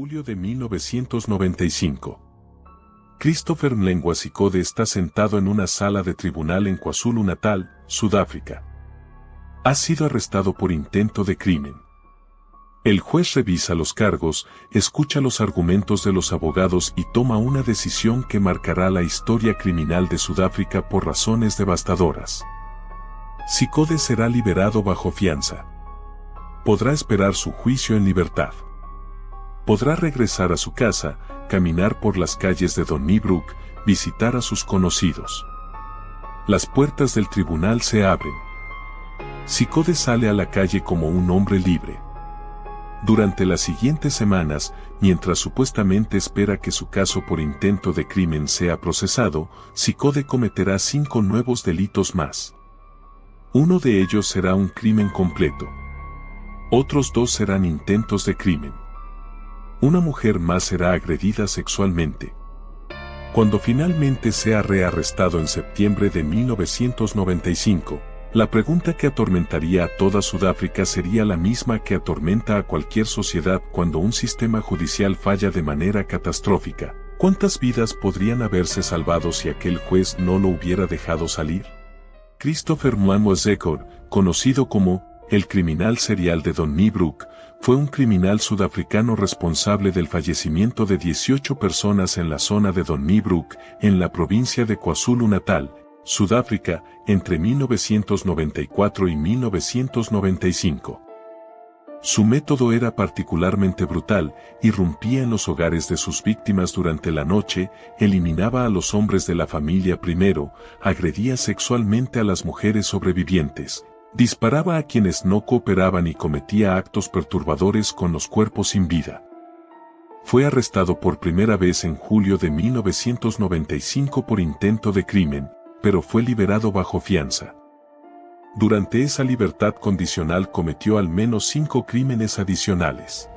Julio de 1995. Christopher Mlengwa Sikode está sentado en una sala de tribunal en KwaZulu-Natal, Sudáfrica. Ha sido arrestado por intento de crimen. El juez revisa los cargos, escucha los argumentos de los abogados y toma una decisión que marcará la historia criminal de Sudáfrica por razones devastadoras. Sikode será liberado bajo fianza. Podrá esperar su juicio en libertad. Podrá regresar a su casa, caminar por las calles de Donnybrook, visitar a sus conocidos. Las puertas del tribunal se abren. Sikode sale a la calle como un hombre libre. Durante las siguientes semanas, mientras supuestamente espera que su caso por intento de crimen sea procesado, Sikode cometerá 5 nuevos delitos más. Uno de ellos será un crimen completo. Otros 2 serán intentos de crimen. Una mujer más será agredida sexualmente. Cuando finalmente sea rearrestado en septiembre de 1995, la pregunta que atormentaría a toda Sudáfrica sería la misma que atormenta a cualquier sociedad cuando un sistema judicial falla de manera catastrófica. ¿Cuántas vidas podrían haberse salvado si aquel juez no lo hubiera dejado salir? Christopher Mlengwa Sikode, conocido como el criminal serial de Donnybrook, fue un criminal sudafricano responsable del fallecimiento de 18 personas en la zona de Donnybrook, en la provincia de KwaZulu-Natal, Sudáfrica, entre 1994 y 1995. Su método era particularmente brutal, irrumpía en los hogares de sus víctimas durante la noche, eliminaba a los hombres de la familia primero, agredía sexualmente a las mujeres sobrevivientes, disparaba a quienes no cooperaban y cometía actos perturbadores con los cuerpos sin vida. Fue arrestado por primera vez en julio de 1995 por intento de crimen, pero fue liberado bajo fianza. Durante esa libertad condicional cometió al menos 5 crímenes adicionales.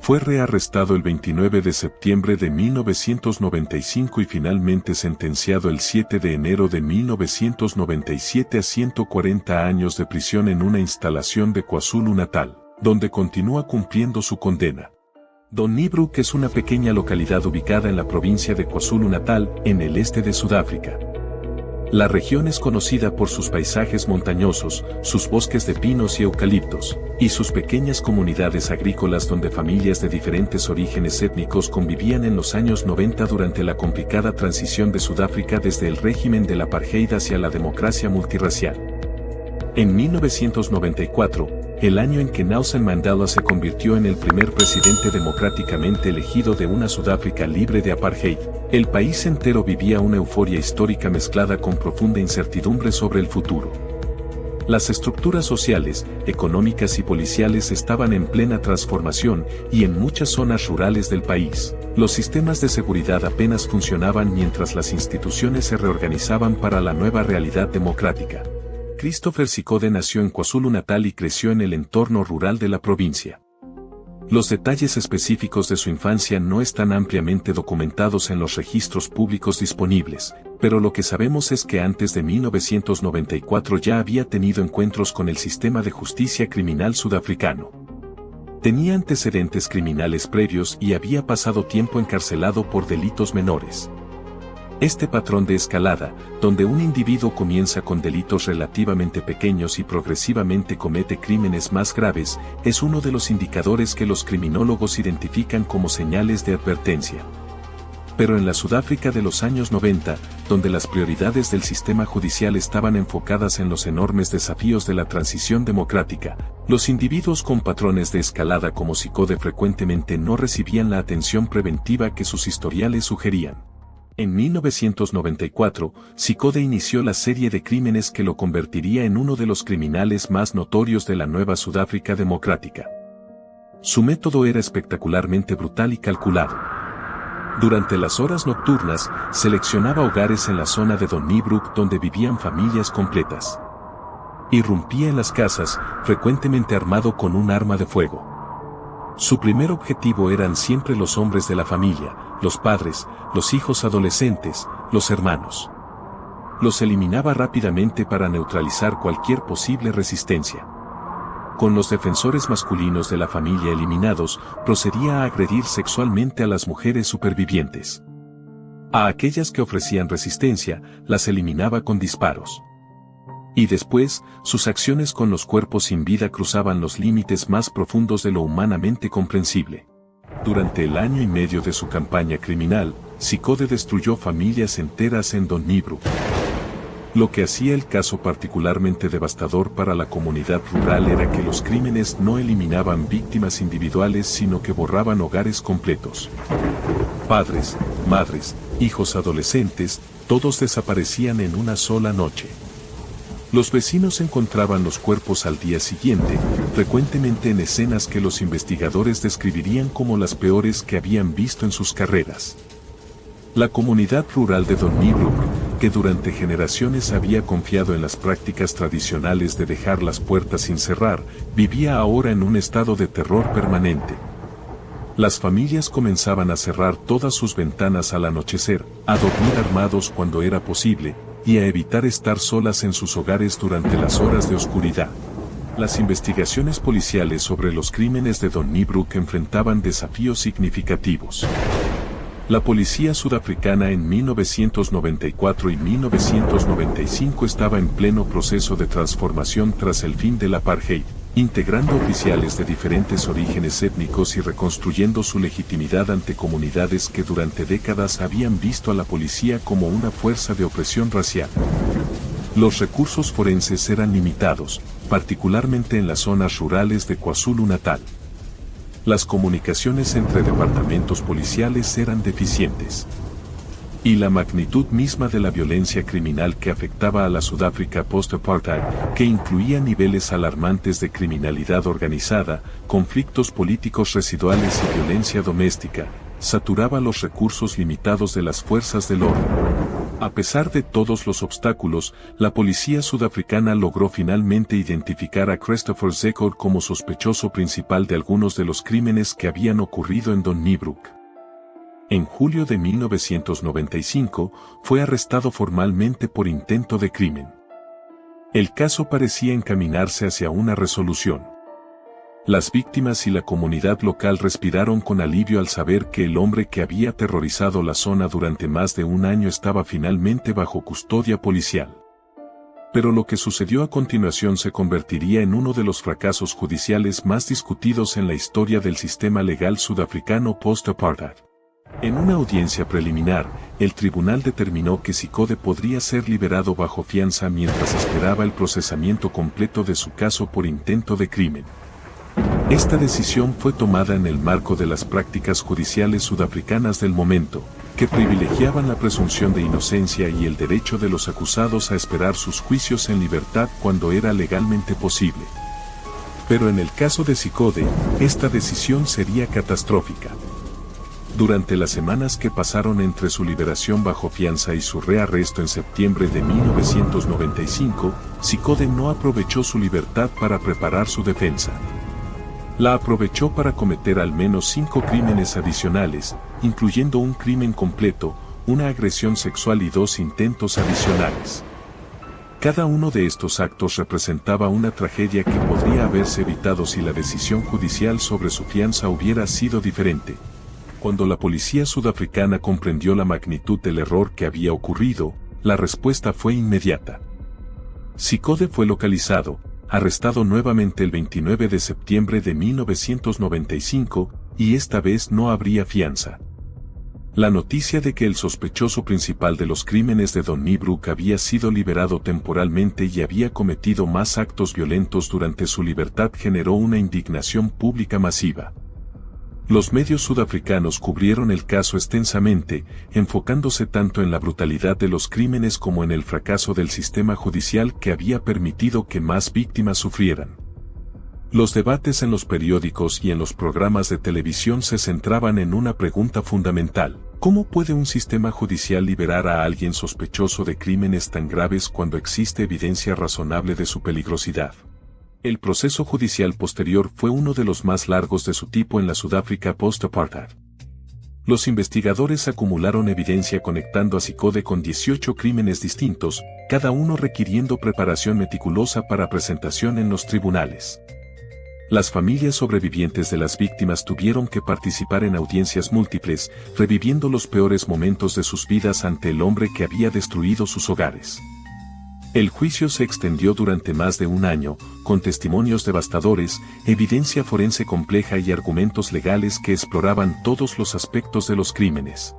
Fue rearrestado el 29 de septiembre de 1995 y finalmente sentenciado el 7 de enero de 1997 a 140 años de prisión en una instalación de KwaZulu-Natal, donde continúa cumpliendo su condena. Donnybrook es una pequeña localidad ubicada en la provincia de KwaZulu-Natal, en el este de Sudáfrica. La región es conocida por sus paisajes montañosos, sus bosques de pinos y eucaliptos, y sus pequeñas comunidades agrícolas donde familias de diferentes orígenes étnicos convivían en los años 90 durante la complicada transición de Sudáfrica desde el régimen del apartheid hacia la democracia multirracial. En 1994, el año en que Nelson Mandela se convirtió en el primer presidente democráticamente elegido de una Sudáfrica libre de apartheid, el país entero vivía una euforia histórica mezclada con profunda incertidumbre sobre el futuro. Las estructuras sociales, económicas y policiales estaban en plena transformación y en muchas zonas rurales del país, los sistemas de seguridad apenas funcionaban mientras las instituciones se reorganizaban para la nueva realidad democrática. Christopher Sikode nació en KwaZulu-Natal y creció en el entorno rural de la provincia. Los detalles específicos de su infancia no están ampliamente documentados en los registros públicos disponibles, pero lo que sabemos es que antes de 1994 ya había tenido encuentros con el sistema de justicia criminal sudafricano. Tenía antecedentes criminales previos y había pasado tiempo encarcelado por delitos menores. Este patrón de escalada, donde un individuo comienza con delitos relativamente pequeños y progresivamente comete crímenes más graves, es uno de los indicadores que los criminólogos identifican como señales de advertencia. Pero en la Sudáfrica de los años 90, donde las prioridades del sistema judicial estaban enfocadas en los enormes desafíos de la transición democrática, los individuos con patrones de escalada como Sikode frecuentemente no recibían la atención preventiva que sus historiales sugerían. En 1994, Sikode inició la serie de crímenes que lo convertiría en uno de los criminales más notorios de la nueva Sudáfrica democrática. Su método era espectacularmente brutal y calculado. Durante las horas nocturnas, seleccionaba hogares en la zona de Donnybrook donde vivían familias completas. Irrumpía en las casas, frecuentemente armado con un arma de fuego. Su primer objetivo eran siempre los hombres de la familia, los padres, los hijos adolescentes, los hermanos. Los eliminaba rápidamente para neutralizar cualquier posible resistencia. Con los defensores masculinos de la familia eliminados, procedía a agredir sexualmente a las mujeres supervivientes. A aquellas que ofrecían resistencia, las eliminaba con disparos. Y después, sus acciones con los cuerpos sin vida cruzaban los límites más profundos de lo humanamente comprensible. Durante el año y medio de su campaña criminal, Ciccone destruyó familias enteras en Donnybrook. Lo que hacía el caso particularmente devastador para la comunidad rural era que los crímenes no eliminaban víctimas individuales sino que borraban hogares completos. Padres, madres, hijos adolescentes, todos desaparecían en una sola noche. Los vecinos encontraban los cuerpos al día siguiente, frecuentemente en escenas que los investigadores describirían como las peores que habían visto en sus carreras. La comunidad rural de Donnybrook, que durante generaciones había confiado en las prácticas tradicionales de dejar las puertas sin cerrar, vivía ahora en un estado de terror permanente. Las familias comenzaban a cerrar todas sus ventanas al anochecer, a dormir armados cuando era posible, y a evitar estar solas en sus hogares durante las horas de oscuridad. Las investigaciones policiales sobre los crímenes de Donnybrook enfrentaban desafíos significativos. La policía sudafricana en 1994 y 1995 estaba en pleno proceso de transformación tras el fin del apartheid, integrando oficiales de diferentes orígenes étnicos y reconstruyendo su legitimidad ante comunidades que durante décadas habían visto a la policía como una fuerza de opresión racial. Los recursos forenses eran limitados, particularmente en las zonas rurales de KwaZulu-Natal. Las comunicaciones entre departamentos policiales eran deficientes. Y la magnitud misma de la violencia criminal que afectaba a la Sudáfrica post-apartheid, que incluía niveles alarmantes de criminalidad organizada, conflictos políticos residuales y violencia doméstica, saturaba los recursos limitados de las fuerzas del orden. A pesar de todos los obstáculos, la policía sudafricana logró finalmente identificar a Christopher Zekhor como sospechoso principal de algunos de los crímenes que habían ocurrido en Donnybrook. En julio de 1995, fue arrestado formalmente por intento de crimen. El caso parecía encaminarse hacia una resolución. Las víctimas y la comunidad local respiraron con alivio al saber que el hombre que había aterrorizado la zona durante más de un año estaba finalmente bajo custodia policial. Pero lo que sucedió a continuación se convertiría en uno de los fracasos judiciales más discutidos en la historia del sistema legal sudafricano post-apartheid. En una audiencia preliminar, el tribunal determinó que Ciccone podría ser liberado bajo fianza mientras esperaba el procesamiento completo de su caso por intento de crimen. Esta decisión fue tomada en el marco de las prácticas judiciales sudafricanas del momento, que privilegiaban la presunción de inocencia y el derecho de los acusados a esperar sus juicios en libertad cuando era legalmente posible. Pero en el caso de Ciccone, esta decisión sería catastrófica. Durante las semanas que pasaron entre su liberación bajo fianza y su rearresto en septiembre de 1995, Ciccone no aprovechó su libertad para preparar su defensa. La aprovechó para cometer al menos 5 crímenes adicionales, incluyendo un crimen completo, una agresión sexual y 2 intentos adicionales. Cada uno de estos actos representaba una tragedia que podría haberse evitado si la decisión judicial sobre su fianza hubiera sido diferente. Cuando la policía sudafricana comprendió la magnitud del error que había ocurrido, la respuesta fue inmediata. Ciccone fue localizado, arrestado nuevamente el 29 de septiembre de 1995, y esta vez no habría fianza. La noticia de que el sospechoso principal de los crímenes de Donnybrook había sido liberado temporalmente y había cometido más actos violentos durante su libertad generó una indignación pública masiva. Los medios sudafricanos cubrieron el caso extensamente, enfocándose tanto en la brutalidad de los crímenes como en el fracaso del sistema judicial que había permitido que más víctimas sufrieran. Los debates en los periódicos y en los programas de televisión se centraban en una pregunta fundamental: ¿cómo puede un sistema judicial liberar a alguien sospechoso de crímenes tan graves cuando existe evidencia razonable de su peligrosidad? El proceso judicial posterior fue uno de los más largos de su tipo en la Sudáfrica post-apartheid. Los investigadores acumularon evidencia conectando a Ciccone con 18 crímenes distintos, cada uno requiriendo preparación meticulosa para presentación en los tribunales. Las familias sobrevivientes de las víctimas tuvieron que participar en audiencias múltiples, reviviendo los peores momentos de sus vidas ante el hombre que había destruido sus hogares. El juicio se extendió durante más de un año, con testimonios devastadores, evidencia forense compleja y argumentos legales que exploraban todos los aspectos de los crímenes.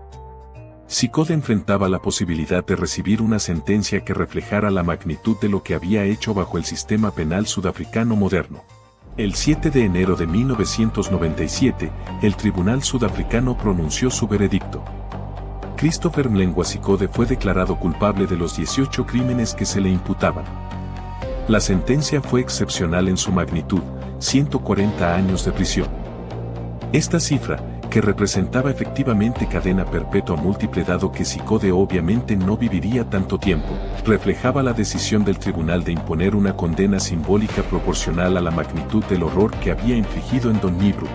CICODE enfrentaba la posibilidad de recibir una sentencia que reflejara la magnitud de lo que había hecho bajo el sistema penal sudafricano moderno. El 7 de enero de 1997, el tribunal sudafricano pronunció su veredicto. Christopher Mlengwa CICODE fue declarado culpable de los 18 crímenes que se le imputaban. La sentencia fue excepcional en su magnitud, 140 años de prisión. Esta cifra, que representaba efectivamente cadena perpetua múltiple dado que CICODE obviamente no viviría tanto tiempo, reflejaba la decisión del tribunal de imponer una condena simbólica proporcional a la magnitud del horror que había infligido en Donnybrook.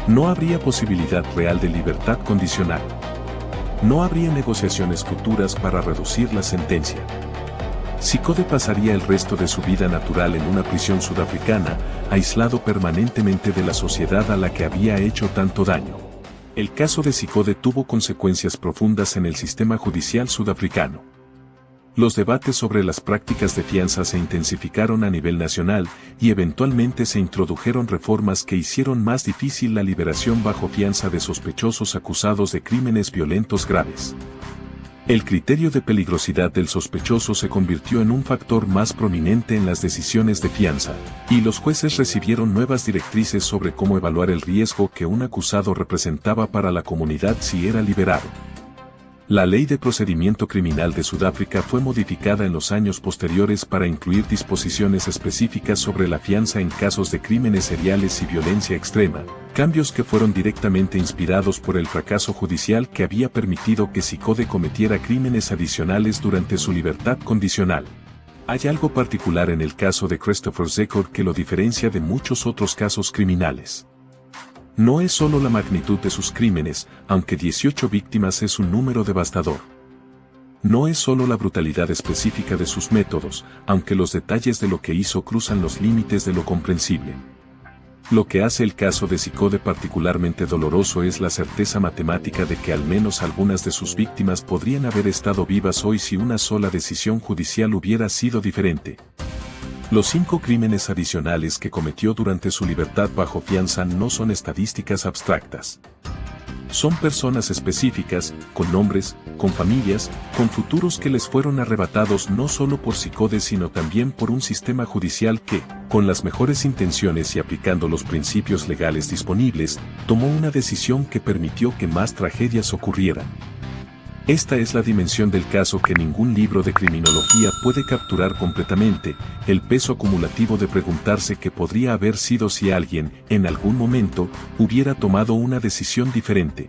No habría posibilidad real de libertad condicional. No habría negociaciones futuras para reducir la sentencia. CICODE pasaría el resto de su vida natural en una prisión sudafricana, aislado permanentemente de la sociedad a la que había hecho tanto daño. El caso de CICODE tuvo consecuencias profundas en el sistema judicial sudafricano. Los debates sobre las prácticas de fianza se intensificaron a nivel nacional y eventualmente se introdujeron reformas que hicieron más difícil la liberación bajo fianza de sospechosos acusados de crímenes violentos graves. El criterio de peligrosidad del sospechoso se convirtió en un factor más prominente en las decisiones de fianza, y los jueces recibieron nuevas directrices sobre cómo evaluar el riesgo que un acusado representaba para la comunidad si era liberado. La Ley de Procedimiento Criminal de Sudáfrica fue modificada en los años posteriores para incluir disposiciones específicas sobre la fianza en casos de crímenes seriales y violencia extrema, cambios que fueron directamente inspirados por el fracaso judicial que había permitido que CICODE cometiera crímenes adicionales durante su libertad condicional. Hay algo particular en el caso de Christopher Zekor que lo diferencia de muchos otros casos criminales. No es solo la magnitud de sus crímenes, aunque 18 víctimas es un número devastador. No es solo la brutalidad específica de sus métodos, aunque los detalles de lo que hizo cruzan los límites de lo comprensible. Lo que hace el caso de CICODE particularmente doloroso es la certeza matemática de que al menos algunas de sus víctimas podrían haber estado vivas hoy si una sola decisión judicial hubiera sido diferente. Los 5 crímenes adicionales que cometió durante su libertad bajo fianza no son estadísticas abstractas. Son personas específicas, con nombres, con familias, con futuros que les fueron arrebatados no solo por CICODE sino también por un sistema judicial que, con las mejores intenciones y aplicando los principios legales disponibles, tomó una decisión que permitió que más tragedias ocurrieran. Esta es la dimensión del caso que ningún libro de criminología puede capturar completamente, el peso acumulativo de preguntarse qué podría haber sido si alguien, en algún momento, hubiera tomado una decisión diferente.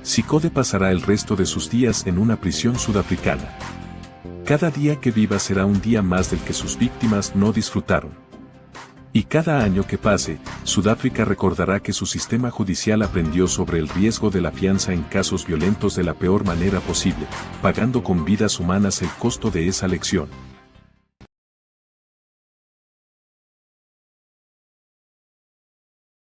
CICODE pasará el resto de sus días en una prisión sudafricana. Cada día que viva será un día más del que sus víctimas no disfrutaron. Y cada año que pase, Sudáfrica recordará que su sistema judicial aprendió sobre el riesgo de la fianza en casos violentos de la peor manera posible, pagando con vidas humanas el costo de esa lección.